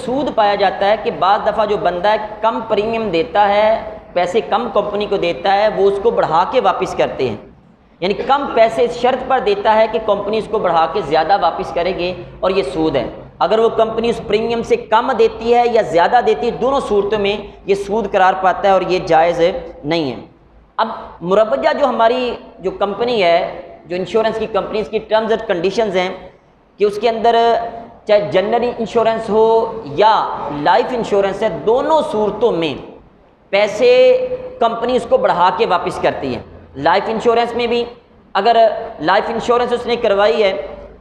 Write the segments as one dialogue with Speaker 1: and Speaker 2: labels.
Speaker 1: سود پایا جاتا ہے کہ بعض دفعہ جو بندہ ہے کم پریمیم دیتا ہے، پیسے کم کمپنی کو دیتا ہے، وہ اس کو بڑھا کے واپس کرتے ہیں، یعنی کم پیسے اس شرط پر دیتا ہے کہ کمپنی اس کو بڑھا کے زیادہ واپس کرے گی، اور یہ سود ہے۔ اگر وہ کمپنی اس پریمیم سے کم دیتی ہے یا زیادہ دیتی ہے، دونوں صورتوں میں یہ سود قرار پاتا ہے اور یہ جائز نہیں ہے۔ اب مروجہ جو ہماری جو کمپنی ہے، جو انشورنس کی کمپنیز کی ٹرمز اینڈ کنڈیشنز ہیں کہ اس کے اندر چاہے جنرل انشورنس ہو یا لائف انشورنس ہے، دونوں صورتوں میں پیسے کمپنی اس کو بڑھا کے واپس کرتی ہے۔ لائف انشورنس میں بھی اگر لائف انشورنس اس نے کروائی ہے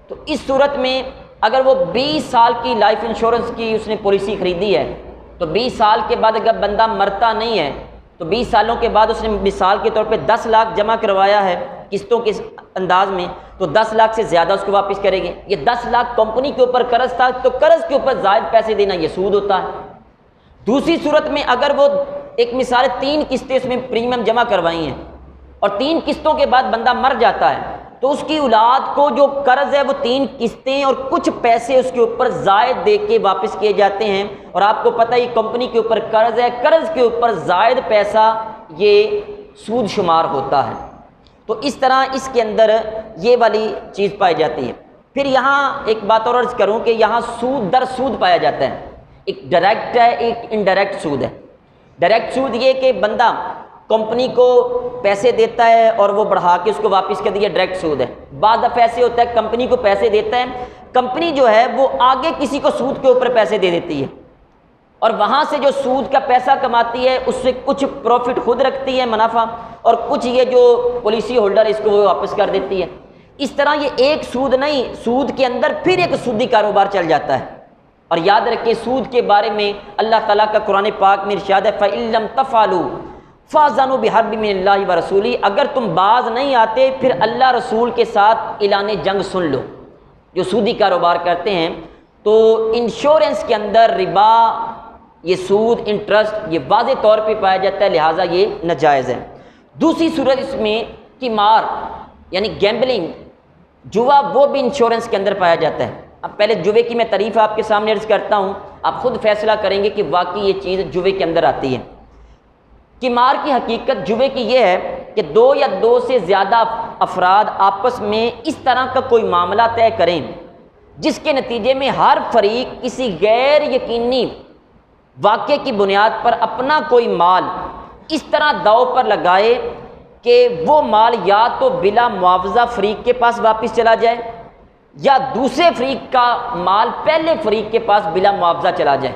Speaker 1: تو اس صورت میں اگر وہ 20 سال کی لائف انشورنس کی اس نے پالیسی خریدی ہے تو 20 سال کے بعد اگر بندہ مرتا نہیں ہے تو 20 سالوں کے بعد اس نے مثال کے طور پہ 10 لاکھ جمع کروایا ہے قسطوں کے انداز میں، تو 10 لاکھ سے زیادہ اس کو واپس کرے گی۔ یہ 10 لاکھ کمپنی کے اوپر قرض تھا تو قرض کے اوپر زائد پیسے دینا یہ سود ہوتا ہے۔ دوسری صورت میں اگر وہ ایک مثال 3 قسطیں اس میں پریمیم جمع کروائی ہیں اور 3 قسطوں کے بعد بندہ مر جاتا ہے تو اس کی اولاد کو جو قرض ہے وہ 3 قسطیں اور کچھ پیسے اس کے اوپر زائد دے کے واپس کیے جاتے ہیں، اور آپ کو پتہ ہے یہ کمپنی کے اوپر قرض ہے، قرض کے اوپر زائد پیسہ یہ سود شمار ہوتا ہے۔ تو اس طرح اس کے اندر یہ والی چیز پائی جاتی ہے۔ پھر یہاں ایک بات اور عرض کروں کہ یہاں سود در سود پایا جاتا ہے، ایک ڈائریکٹ ہے ایک انڈائریکٹ سود ہے۔ ڈائریکٹ سود یہ کہ بندہ کمپنی کو پیسے دیتا ہے اور وہ بڑھا کے اس کو واپس کر دیا، ڈائریکٹ سود ہے۔ بعض دفعہ ایسے ہوتا ہے کمپنی کو پیسے دیتا ہے، کمپنی جو ہے وہ آگے کسی کو سود کے اوپر پیسے دے دیتی ہے اور وہاں سے جو سود کا پیسہ کماتی ہے اس سے کچھ پروفٹ خود رکھتی ہے منافع، اور کچھ یہ جو پالیسی ہولڈر اس کو وہ واپس کر دیتی ہے۔ اس طرح یہ ایک سود نہیں، سود کے اندر پھر ایک سودی کاروبار چل جاتا ہے۔ اور یاد رکھیں سود کے بارے میں اللہ تعالیٰ کا قرآن پاک میں ارشاد ہے فَإِن لَّمْ تَفْعَلُوا فَأْذَنُوا بِحَرْبٍ مِّنَ اللَّهِ وَرَسُولِهِ، اگر تم باز نہیں آتے پھر اللہ رسول کے ساتھ اعلان جنگ سن لو۔ جو سودی کاروبار کرتے ہیں تو انشورنس کے اندر ربا، یہ سود، انٹرسٹ یہ واضح طور پہ پایا جاتا ہے، لہٰذا یہ ناجائز ہے۔ دوسری صورت اس میں قمار یعنی گیمبلنگ، جوا، وہ بھی انشورنس کے اندر پایا جاتا ہے۔ اب پہلے جوے کی میں تعریف آپ کے سامنے عرض کرتا ہوں، آپ خود فیصلہ کریں گے کہ واقعی یہ چیز جوے کے اندر آتی ہے۔ قمار کی حقیقت جوے کی یہ ہے کہ 2 یا 2 سے زیادہ افراد آپس میں اس طرح کا کوئی معاملہ طے کریں جس کے نتیجے میں ہر فریق کسی غیر یقینی واقعے کی بنیاد پر اپنا کوئی مال اس طرح داؤ پر لگائے کہ وہ مال یا تو بلا معاوضہ فریق کے پاس واپس چلا جائے یا دوسرے فریق کا مال پہلے فریق کے پاس بلا معاوضہ چلا جائے،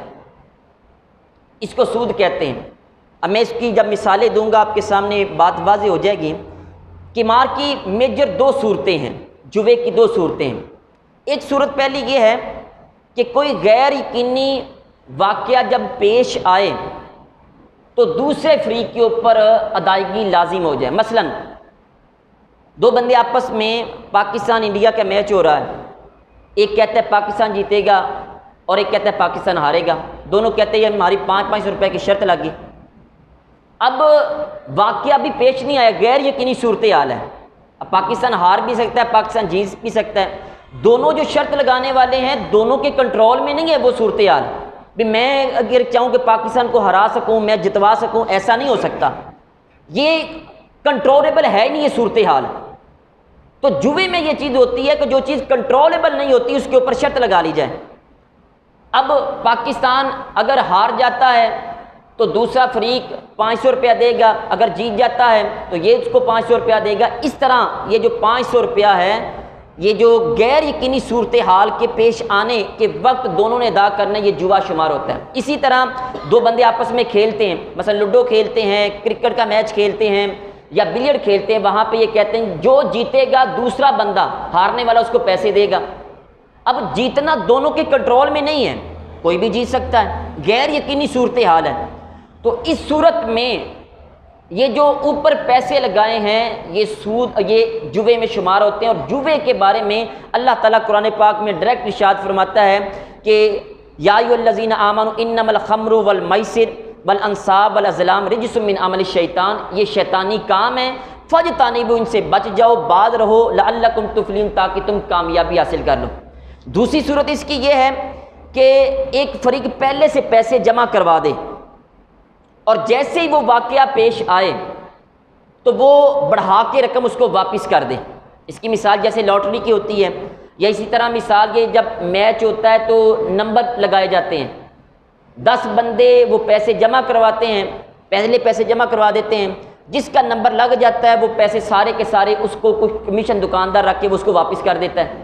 Speaker 1: اس کو سود کہتے ہیں۔ اب میں اس کی جب مثالیں دوں گا آپ کے سامنے بات واضح ہو جائے گی۔ قمار کی میجر 2 صورتیں ہیں، جوے کی 2 صورتیں ہیں۔ ایک صورت پہلی یہ ہے کہ کوئی غیر یقینی واقعہ جب پیش آئے تو دوسرے فریق کے اوپر ادائیگی لازم ہو جائے۔ مثلا 2 بندے آپس میں پاکستان انڈیا کا میچ ہو رہا ہے، ایک کہتا ہے پاکستان جیتے گا اور ایک کہتا ہے پاکستان ہارے گا، دونوں کہتے ہیں ہماری 500 روپے کی شرط لگی۔ اب واقعہ بھی پیش نہیں آیا، غیر یقینی صورتحال ہے، اب پاکستان ہار بھی سکتا ہے، پاکستان جیت بھی سکتا ہے۔ دونوں جو شرط لگانے والے ہیں دونوں کے کنٹرول میں نہیں ہے وہ صورتحال، بھی میں اگر چاہوں کہ پاکستان کو ہرا سکوں، میں جتوا سکوں، ایسا نہیں ہو سکتا، یہ کنٹرولیبل ہے نہیں یہ صورتحال۔ تو جوے میں یہ چیز ہوتی ہے کہ جو چیز کنٹرولیبل نہیں ہوتی اس کے اوپر شرط لگا لی جائے۔ اب پاکستان اگر ہار جاتا ہے تو دوسرا فریق 500 روپیہ دے گا، اگر جیت جاتا ہے تو یہ اس کو 500 روپیہ دے گا۔ اس طرح یہ جو 500 روپیہ ہے یہ جو غیر یقینی صورتحال کے پیش آنے کے وقت دونوں نے ادا کرنا یہ جوا شمار ہوتا ہے۔ اسی طرح 2 بندے آپس میں کھیلتے ہیں، مثلا لوڈو کھیلتے ہیں، کرکٹ کا میچ کھیلتے ہیں یا بلیئرڈ کھیلتے ہیں، وہاں پہ یہ کہتے ہیں جو جیتے گا دوسرا بندہ ہارنے والا اس کو پیسے دے گا۔ اب جیتنا دونوں کے کنٹرول میں نہیں ہے، کوئی بھی جیت سکتا ہے، غیر یقینی صورتحال ہے۔ تو اس صورت میں یہ جو اوپر پیسے لگائے ہیں یہ سود، یہ جوے میں شمار ہوتے ہیں۔ اور جوے کے بارے میں اللہ تعالیٰ قرآن پاک میں ڈائریکٹ ارشاد فرماتا ہے کہ یا ایھا الذین آمنوا انما الخمر والمیسر والانصاب والازلام رجس من عمل الشیطان، یہ شیطانی کام ہے، فاجتنبوا، ان سے بچ جاؤ، باز رہو، لعلکم تفلحون، تاکہ تم کامیابی حاصل کر لو۔ دوسری صورت اس کی یہ ہے کہ ایک فریق پہلے سے پیسے جمع کروا دے اور جیسے ہی وہ واقعہ پیش آئے تو وہ بڑھا کے رقم اس کو واپس کر دے. اس کی مثال جیسے لاٹری کی ہوتی ہے، یا اسی طرح مثال یہ جب میچ ہوتا ہے تو نمبر لگائے جاتے ہیں. 10 بندے وہ پیسے جمع کرواتے ہیں، پہلے پیسے جمع کروا دیتے ہیں، جس کا نمبر لگ جاتا ہے وہ پیسے سارے کے سارے اس کو کچھ کمیشن دکاندار رکھ کے وہ اس کو واپس کر دیتا ہے.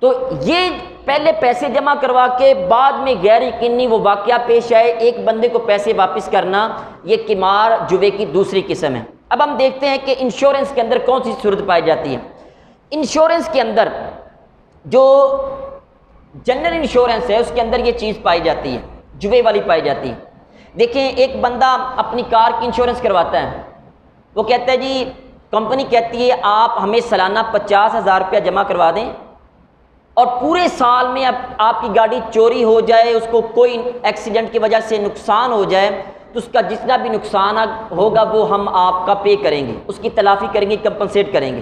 Speaker 1: تو یہ پہلے پیسے جمع کروا کے بعد میں غیر یقینی وہ واقعہ پیش آئے، ایک بندے کو پیسے واپس کرنا، یہ قمار جوے کی دوسری قسم ہے. اب ہم دیکھتے ہیں کہ انشورنس کے اندر کون سی صورت پائی جاتی ہے. انشورنس کے اندر جو جنرل انشورنس ہے اس کے اندر یہ چیز پائی جاتی ہے، جوے والی پائی جاتی ہے. دیکھیں ایک بندہ اپنی کار کی انشورنس کرواتا ہے، وہ کہتا ہے جی کمپنی کہتی ہے آپ ہمیں سالانہ 50,000 روپیہ جمع کروا دیں اور پورے سال میں اب آپ کی گاڑی چوری ہو جائے، اس کو کوئی ایکسیڈنٹ کی وجہ سے نقصان ہو جائے تو اس کا جتنا بھی نقصان ہوگا وہ ہم آپ کا پے کریں گے، اس کی تلافی کریں گے، کمپنسیٹ کریں گے.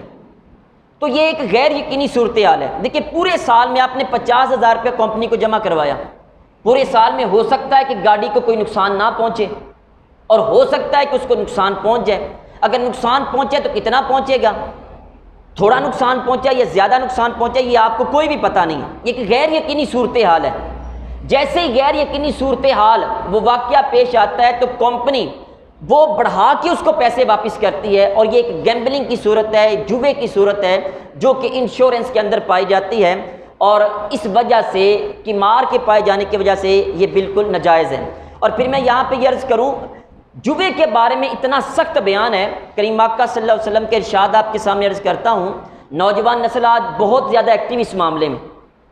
Speaker 1: تو یہ ایک غیر یقینی صورتحال ہے. دیکھیں پورے سال میں آپ نے 50,000 روپیہ کمپنی کو جمع کروایا، پورے سال میں ہو سکتا ہے کہ گاڑی کو کوئی نقصان نہ پہنچے اور ہو سکتا ہے کہ اس کو نقصان پہنچ جائے. اگر نقصان پہنچے تو کتنا پہنچے گا، تھوڑا نقصان پہنچا یا زیادہ نقصان پہنچا یہ آپ کو کوئی بھی پتہ نہیں. یہ ایک غیر یقینی صورتحال ہے. جیسے ہی غیر یقینی صورتحال وہ واقعہ پیش آتا ہے تو کمپنی وہ بڑھا کے اس کو پیسے واپس کرتی ہے، اور یہ ایک گیمبلنگ کی صورت ہے، جوے کی صورت ہے جو کہ انشورنس کے اندر پائی جاتی ہے، اور اس وجہ سے قمار کے پائے جانے کی وجہ سے یہ بالکل ناجائز ہے. اور پھر میں یہاں پہ یہ عرض کروں، جوے کے بارے میں اتنا سخت بیان ہے، کریم آقا صلی اللہ علیہ وسلم کے ارشاد آپ کے سامنے عرض کرتا ہوں. نوجوان نسل آج بہت زیادہ ایکٹیو اس معاملے میں،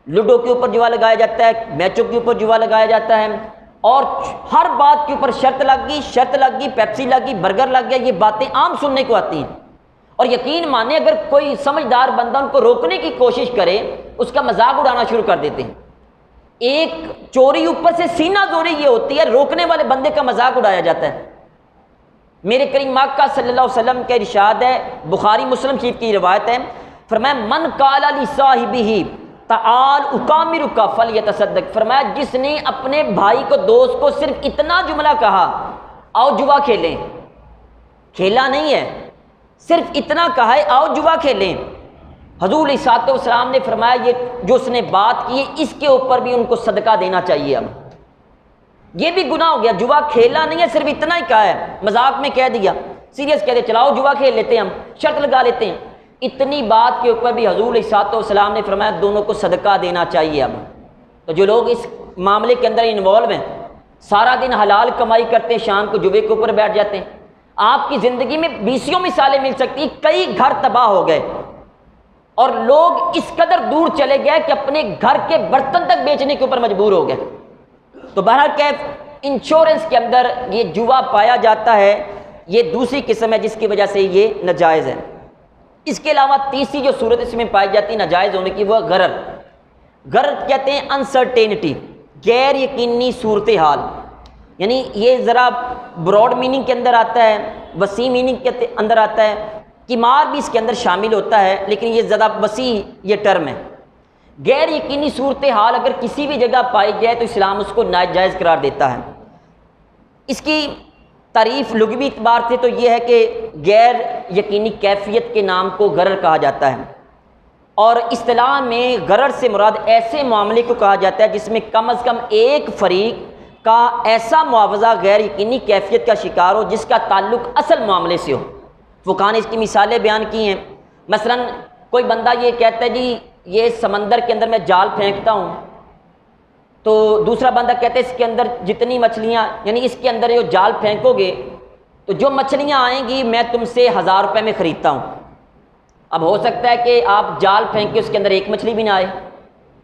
Speaker 1: لوڈو کے اوپر جوا لگایا جاتا ہے، میچوں کے اوپر جوا لگایا جاتا ہے، اور ہر بات کے اوپر شرط لگ گئی، پیپسی لگ گئی، برگر لگ گیا، یہ باتیں عام سننے کو آتی ہیں. اور یقین مانے اگر کوئی سمجھدار بندہ ان کو روکنے کی کوشش کرے اس کا مذاق اڑانا شروع کر دیتے ہیں. ایک چوری اوپر سے سینہ زوری یہ ہوتی ہے، روکنے والے بندے کا مذاق اڑایا جاتا ہے. میرے کریم آقا صلی اللہ علیہ وسلم کا ارشاد ہے، بخاری مسلم شریف کی روایت ہے، فرمایا من قال لصاحبہ تعال اکامرک فلیتصدق، فرمایا جس نے اپنے بھائی کو، دوست کو صرف اتنا جملہ کہا آؤ جوا کھیلیں، کھیلا نہیں ہے، صرف اتنا کہا ہے آؤ جوا کھیلیں. حضور علیہ الصلوۃ والسلام نے فرمایا یہ جو اس نے بات کی ہے اس کے اوپر بھی ان کو صدقہ دینا چاہیے. اب یہ بھی گناہ ہو گیا، جوا کھیلا نہیں ہے، صرف اتنا ہی کہا ہے، مذاق میں کہہ دیا، سیریس کہہ دے چلاؤ جوا کھیل لیتے ہیں، ہم شرط لگا لیتے ہیں. اتنی بات کے اوپر بھی حضور علیہ الصلوۃ والسلام نے فرمایا دونوں کو صدقہ دینا چاہیے. اب تو جو لوگ اس معاملے کے اندر انوالو ہیں، سارا دن حلال کمائی کرتے ہیں، شام کو جوے کے اوپر بیٹھ جاتے ہیں، آپ کی زندگی میں 20 مثالیں مل سکتی ہیں. کئی گھر تباہ ہو گئے اور لوگ اس قدر دور چلے گئے کہ اپنے گھر کے برتن تک بیچنے کے اوپر مجبور ہو گئے. تو بہرحال کیف انشورنس کے اندر یہ جوا پایا جاتا ہے، یہ دوسری قسم ہے جس کی وجہ سے یہ ناجائز ہے. اس کے علاوہ تیسری جو صورت اس میں پائی جاتی ہے ناجائز ہونے کی وہ غرر. غرر کہتے ہیں انسرٹینٹی، غیر یقینی صورتحال. یعنی یہ ذرا براڈ میننگ کے اندر آتا ہے، وسیع میننگ کے اندر آتا ہے، قمار بھی اس کے اندر شامل ہوتا ہے، لیکن یہ زیادہ وسیع یہ ٹرم ہے. غیر یقینی صورتحال اگر کسی بھی جگہ پائی جائے تو اسلام اس کو ناجائز قرار دیتا ہے. اس کی تعریف لغوی اعتبار سے تو یہ ہے کہ غیر یقینی کیفیت کے نام کو غرر کہا جاتا ہے، اور اصطلاح میں غرر سے مراد ایسے معاملے کو کہا جاتا ہے جس میں کم از کم ایک فریق کا ایسا معاوضہ غیر یقینی کیفیت کا شکار ہو جس کا تعلق اصل معاملے سے ہو. فقہاء نے اس کی مثالیں بیان کی ہیں. مثلا کوئی بندہ یہ کہتا ہے جی یہ سمندر کے اندر میں جال پھینکتا ہوں، تو دوسرا بندہ کہتا ہے اس کے اندر جتنی مچھلیاں، یعنی اس کے اندر جو جال پھینکو گے تو جو مچھلیاں آئیں گی میں تم سے 1000 روپے میں خریدتا ہوں. اب ہو سکتا ہے کہ آپ جال پھینک کے اس کے اندر ایک مچھلی بھی نہ آئے،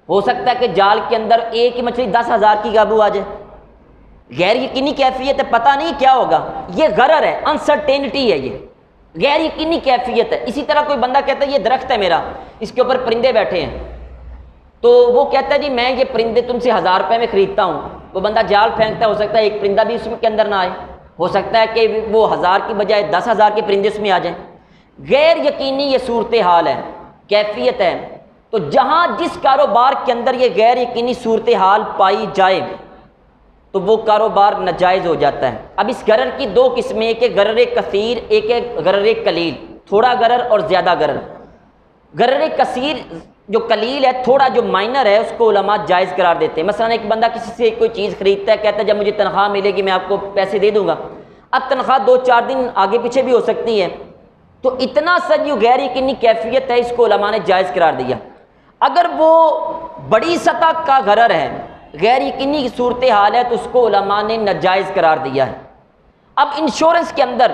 Speaker 1: ہو سکتا ہے کہ جال کے اندر ایک ہی مچھلی 10,000 کی قابو آ جائے. غیر یقینی کیفیت ہے، پتہ نہیں کیا ہوگا، یہ غرر ہے، انسرٹینٹی ہے، یہ غیر یقینی کیفیت ہے. اسی طرح کوئی بندہ کہتا ہے یہ درخت ہے میرا، اس کے اوپر پرندے بیٹھے ہیں، تو وہ کہتا ہے جی میں یہ پرندے تم سے 1000 روپے میں خریدتا ہوں. وہ بندہ جال پھینکتا ہے، ہو سکتا ہے ایک پرندہ بھی اس کے اندر نہ آئے، ہو سکتا ہے کہ وہ 1000 کی بجائے 10,000 کے پرندے اس میں آ جائیں. غیر یقینی یہ صورتحال ہے، کیفیت ہے. تو جہاں جس کاروبار کے اندر یہ غیر یقینی صورتحال پائی جائے تو وہ کاروبار ناجائز ہو جاتا ہے۔ اب اس غرر کی دو قسمیں، ایک ہے غرر کثیر، ایک ہے غرر قلیل، تھوڑا غرر اور زیادہ غرر۔ غرر کثیر جو قلیل ہے، تھوڑا جو مائنر ہے، اس کو علماء جائز قرار دیتے ہیں۔ مثلا ایک بندہ کسی سے کوئی چیز خریدتا ہے، کہتا ہے جب مجھے تنخواہ ملے گی میں آپ کو پیسے دے دوں گا۔ اب تنخواہ 2-4 دن آگے پیچھے بھی ہو سکتی ہے، تو اتنا سا جو غیر یقینی کیفیت ہے اس کو علماء نے جائز قرار دیا۔ اگر وہ بڑی سطح کا غرر ہے، غیر یقینی صورتحال ہے، تو اس کو علماء نے ناجائز قرار دیا ہے۔ اب انشورنس کے اندر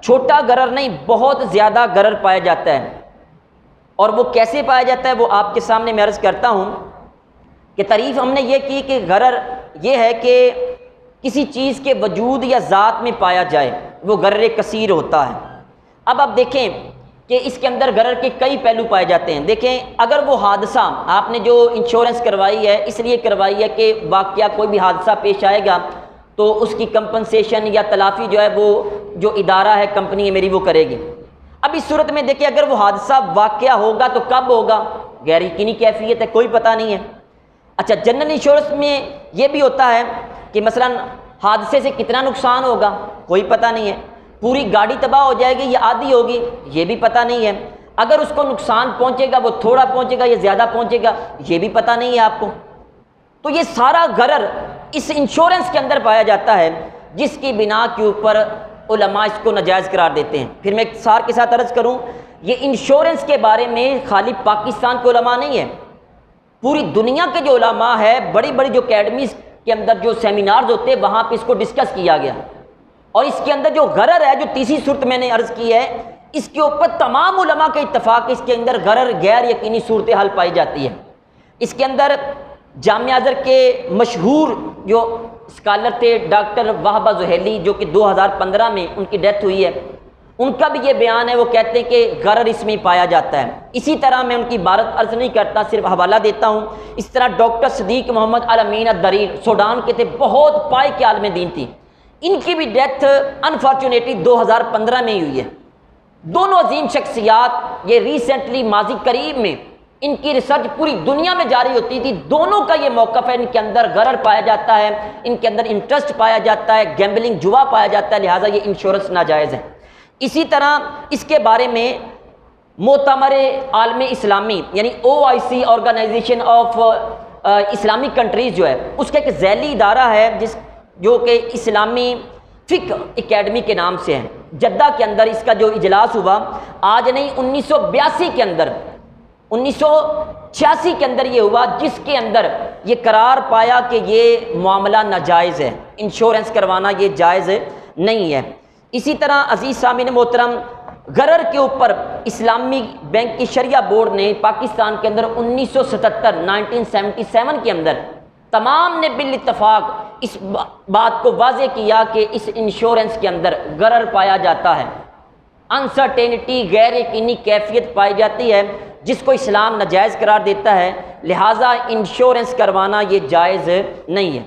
Speaker 1: چھوٹا غرر نہیں، بہت زیادہ غرر پایا جاتا ہے، اور وہ کیسے پایا جاتا ہے وہ آپ کے سامنے میں عرض کرتا ہوں کہ تعریف ہم نے یہ کی کہ غرر یہ ہے کہ کسی چیز کے وجود یا ذات میں پایا جائے، وہ غرر کثیر ہوتا ہے۔ اب آپ دیکھیں کہ اس کے اندر غرر کے کئی پہلو پائے جاتے ہیں۔ دیکھیں، اگر وہ حادثہ آپ نے جو انشورنس کروائی ہے اس لیے کروائی ہے کہ واقعہ کوئی بھی حادثہ پیش آئے گا تو اس کی کمپنسیشن یا تلافی جو ہے وہ جو ادارہ ہے، کمپنی ہے میری، وہ کرے گی۔ اب اس صورت میں دیکھیں اگر وہ حادثہ واقعہ ہوگا تو کب ہوگا، غیر یقینی کیفیت ہے، کوئی پتہ نہیں ہے۔ اچھا، جنرل انشورنس میں یہ بھی ہوتا ہے کہ مثلا حادثے سے کتنا نقصان ہوگا، کوئی پتہ نہیں ہے۔ پوری گاڑی تباہ ہو جائے گی یا آدھی ہوگی، یہ بھی پتہ نہیں ہے۔ اگر اس کو نقصان پہنچے گا وہ تھوڑا پہنچے گا یا زیادہ پہنچے گا، یہ بھی پتہ نہیں ہے آپ کو۔ تو یہ سارا غرر اس انشورنس کے اندر پایا جاتا ہے، جس کی بنا کے اوپر علماء اس کو ناجائز قرار دیتے ہیں۔ پھر میں اختصار کے ساتھ عرض کروں، یہ انشورنس کے بارے میں خالی پاکستان کے علماء نہیں ہے، پوری دنیا کے جو علماء ہے، بڑی بڑی جو اکیڈمیز کے اندر جو سیمینارز ہوتے ہیں وہاں پہ اس کو ڈسکس کیا گیا، اور اس کے اندر جو غرر ہے، جو تیسری صورت میں نے عرض کی ہے، اس کے اوپر تمام علماء کا اتفاق، اس کے اندر غرر غیر یقینی صورتحال پائی جاتی ہے۔ اس کے اندر جامعہ ازہر کے مشہور جو اسکالر تھے ڈاکٹر وہبہ زحیلی، جو کہ 2015 میں ان کی ڈیتھ ہوئی ہے، ان کا بھی یہ بیان ہے، وہ کہتے ہیں کہ غرر اس میں پایا جاتا ہے۔ اسی طرح میں ان کی عبارت عرض نہیں کرتا، صرف حوالہ دیتا ہوں۔ اس طرح ڈاکٹر صدیق محمد الامین الدریر سوڈان کے تھے، بہت پائے کے عالم دین تھی، ان کی بھی ڈیتھ انفارچونیٹلی 2015 میں ہی ہوئی ہے۔ دونوں عظیم شخصیات، یہ ریسنٹلی ماضی قریب میں ان کی ریسرچ پوری دنیا میں جاری ہوتی تھی، دونوں کا یہ موقف ہے، ان کے اندر غرر پایا جاتا ہے، ان کے اندر انٹرسٹ پایا جاتا ہے، گیمبلنگ جوا پایا جاتا ہے، لہٰذا یہ انشورنس ناجائز ہے۔ اسی طرح اس کے بارے میں مؤتمر عالم اسلامی یعنی OIC organization of Islamic countries جو ہے، اس کا ایک ذیلی ادارہ ہے جو کہ اسلامی فقہ اکیڈمی کے نام سے ہے، جدہ کے اندر اس کا جو اجلاس ہوا، آج نہیں 1982 کے اندر، 1986 کے اندر یہ ہوا، جس کے اندر یہ قرار پایا کہ یہ معاملہ ناجائز ہے، انشورنس کروانا یہ جائز نہیں ہے۔ اسی طرح عزیز سامعین محترم، غرر کے اوپر اسلامی بینک کی شرعیہ بورڈ نے پاکستان کے اندر 1977 کے اندر تمام نے بالاتفاق اس بات کو واضح کیا کہ اس انشورنس کے اندر غرر پایا جاتا ہے، انسرٹینٹی، غیر یقینی کیفیت پائی جاتی ہے، جس کو اسلام ناجائز قرار دیتا ہے، لہٰذا انشورنس کروانا یہ جائز نہیں ہے۔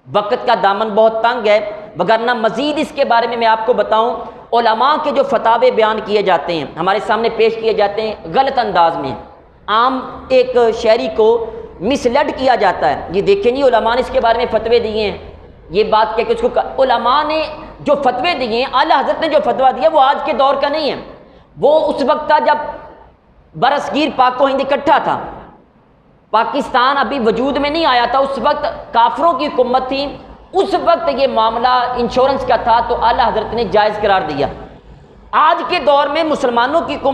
Speaker 1: وقت کا دامن بہت تنگ ہے، وگرنہ مزید اس کے بارے میں میں آپ کو بتاؤں، علماء کے جو فتاوے بیان کیے جاتے ہیں، ہمارے سامنے پیش کیے جاتے ہیں، غلط انداز میں، عام ایک شہری کو مسلیڈ کیا جاتا ہے، یہ دیکھیں جی علماء نے اس کے بارے میں فتوے دیے ہیں، یہ بات کہہ کے اس کو علماء نے جو فتوے دیے ہیں، اعلیٰ حضرت نے جو فتویٰ دیا وہ آج کے دور کا نہیں ہے، وہ اس وقت تھا جب برصغیر پاک و ہند اکٹھا تھا، پاکستان ابھی وجود میں نہیں آیا تھا، اس وقت کافروں کی حکومت تھی، اس وقت یہ معاملہ انشورنس کا تھا، تو اعلیٰ حضرت نے جائز قرار دیا۔ آج کے دور میں مسلمانوں کی حکومت